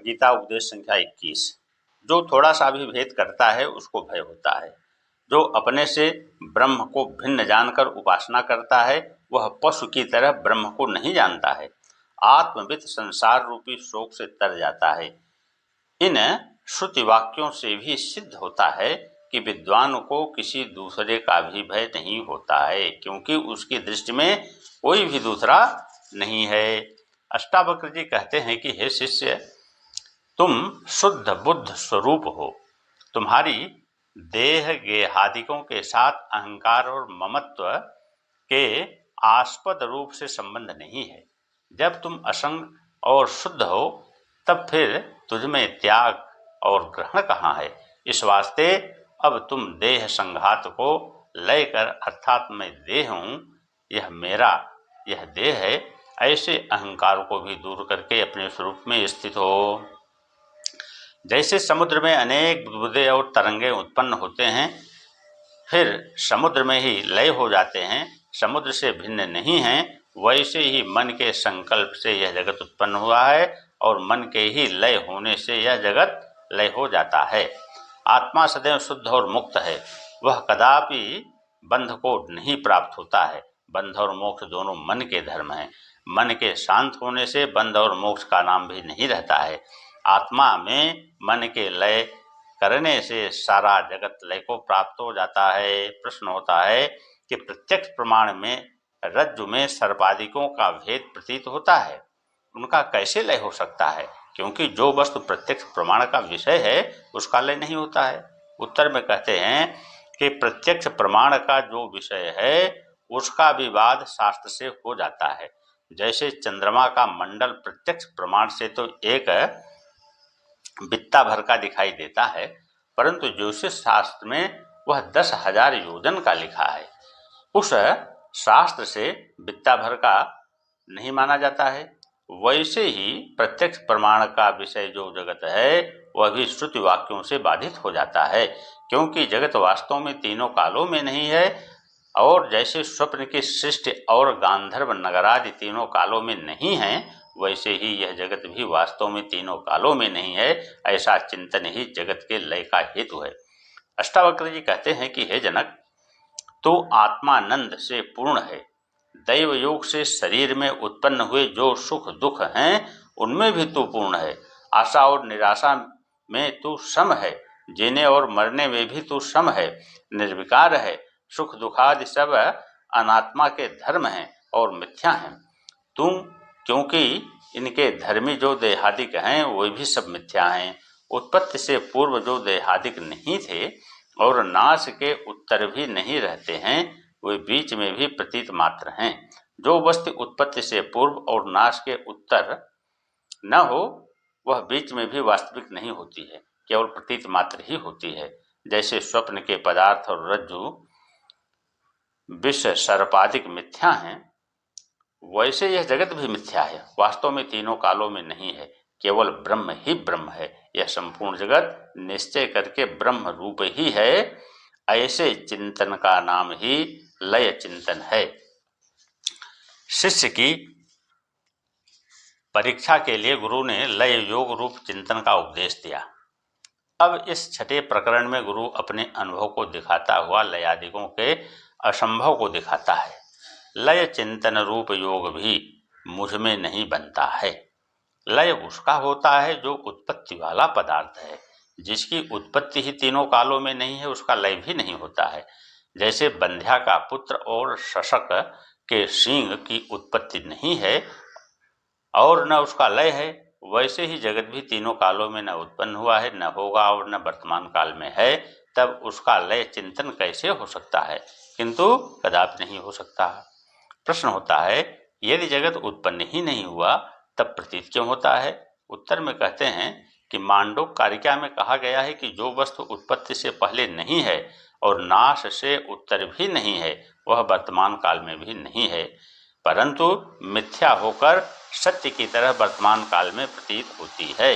गीता उपदेश संख्या 21। जो थोड़ा सा भी भेद करता है उसको भय होता है। जो अपने से ब्रह्म को भिन्न जानकर उपासना करता है वह पशु की तरह ब्रह्म को नहीं जानता है। आत्मविद संसार रूपी शोक से तर जाता है। इन श्रुति वाक्यों से भी सिद्ध होता है कि विद्वान को किसी दूसरे का भी भय नहीं होता है, क्योंकि उसकी दृष्टि में कोई भी दूसरा नहीं है। अष्टावक्र जी कहते हैं कि हे शिष्य, तुम शुद्ध बुद्ध स्वरूप हो। तुम्हारी देह गेहादिकों के साथ अहंकार और ममत्व के आस्पद रूप से संबंध नहीं है। जब तुम असंग और शुद्ध हो तब फिर तुझमें त्याग और ग्रहण कहाँ है। इस वास्ते अब तुम देह संघात को लय कर अर्थात मैं देह हूँ, यह मेरा, यह देह है, ऐसे अहंकार को भी दूर करके अपने स्वरूप में स्थित हो। जैसे समुद्र में अनेक बुदबुदे और तरंगे उत्पन्न होते हैं फिर समुद्र में ही लय हो जाते हैं, समुद्र से भिन्न नहीं हैं, वैसे ही मन के संकल्प से यह जगत उत्पन्न हुआ है और मन के ही लय होने से यह जगत लय हो जाता है। आत्मा सदैव शुद्ध और मुक्त है। वह कदापि बंध को नहीं प्राप्त होता है। बंध और मोक्ष दोनों मन के धर्म हैं। मन के शांत होने से बंध और मोक्ष का नाम भी नहीं रहता है। आत्मा में मन के लय करने से सारा जगत लय को प्राप्त हो जाता है। प्रश्न होता है कि प्रत्यक्ष प्रमाण में रज्जु में सर्पादिकों का भेद प्रतीत होता है, उनका कैसे लय हो सकता है? क्योंकि जो वस्तु प्रत्यक्ष प्रमाण का विषय है उसका लय नहीं होता है। उत्तर में कहते हैं कि प्रत्यक्ष प्रमाण का जो विषय है उसका विवाद शास्त्र से हो जाता है। जैसे चंद्रमा का मंडल प्रत्यक्ष प्रमाण से तो एक बित्ता भर का दिखाई देता है, परंतु ज्योतिष शास्त्र में वह 10,000 योजन का लिखा है। उस शास्त्र से बित्ता भर का नहीं माना जाता है। वैसे ही प्रत्यक्ष प्रमाण का विषय जो जगत है वह भी श्रुति वाक्यों से बाधित हो जाता है, क्योंकि जगत वास्तव में तीनों कालों में नहीं है। और जैसे स्वप्न की सृष्टि और गांधर्व नगरादि तीनों कालों में नहीं है, वैसे ही यह जगत भी वास्तव में तीनों कालों में नहीं है। ऐसा चिंतन ही जगत के लय का हेतु है। अष्टावक्र जी कहते हैं कि हे जनक, तो आत्मानंद से पूर्ण है। दैव योग से शरीर में उत्पन्न हुए जो सुख दुख हैं उनमें भी तू पूर्ण है। आशा और निराशा में तू सम है। जीने और मरने में भी तू सम है, निर्विकार है। सुख दुखादि सब अनात्मा के धर्म हैं और मिथ्या हैं। तू क्योंकि इनके धर्मी जो देहादिक हैं वे भी सब मिथ्या हैं। उत्पत्ति से पूर्व जो देहादिक नहीं थे और नाश के उत्तर भी नहीं रहते हैं, वे बीच में भी प्रतीत मात्र हैं। जो वस्तु उत्पत्ति से पूर्व और नाश के उत्तर न हो वह बीच में भी वास्तविक नहीं होती है, केवल प्रतीत मात्र ही होती है। जैसे स्वप्न के पदार्थ और रज्जु विष सर्पादिक मिथ्या हैं, वैसे यह जगत भी मिथ्या है। वास्तव में तीनों कालों में नहीं है, केवल ब्रह्म ही ब्रह्म है। यह संपूर्ण जगत निश्चय करके ब्रह्म रूप ही है। ऐसे चिंतन का नाम ही लय चिंतन है। शिष्य की परीक्षा के लिए गुरु ने लय योग रूप चिंतन का उपदेश दिया। अब इस छठे प्रकरण में गुरु अपने अनुभव को दिखाता हुआ लयादिकों के असंभव को दिखाता है। लय चिंतन रूप योग भी मुझ में नहीं बनता है। लय उसका होता है जो उत्पत्ति वाला पदार्थ है। जिसकी उत्पत्ति ही तीनों कालों में नहीं है उसका लय भी नहीं होता है। जैसे बंध्या का पुत्र और शशक के सींग की उत्पत्ति नहीं है और न उसका लय है, वैसे ही जगत भी तीनों कालों में न उत्पन्न हुआ है, न होगा और न वर्तमान काल में है। तब उसका लय चिंतन कैसे हो सकता है? किंतु कदापि नहीं हो सकता। प्रश्न होता है, यदि जगत उत्पन्न ही नहीं हुआ तब प्रतीत क्यों होता है? उत्तर में कहते हैं कि मांडूक्य कारिका में कहा गया है कि जो वस्तु उत्पत्ति से पहले नहीं है और नाश से उत्तर भी नहीं है वह वर्तमान काल में भी नहीं है, परंतु मिथ्या होकर सत्य की तरह वर्तमान काल में प्रतीत होती है।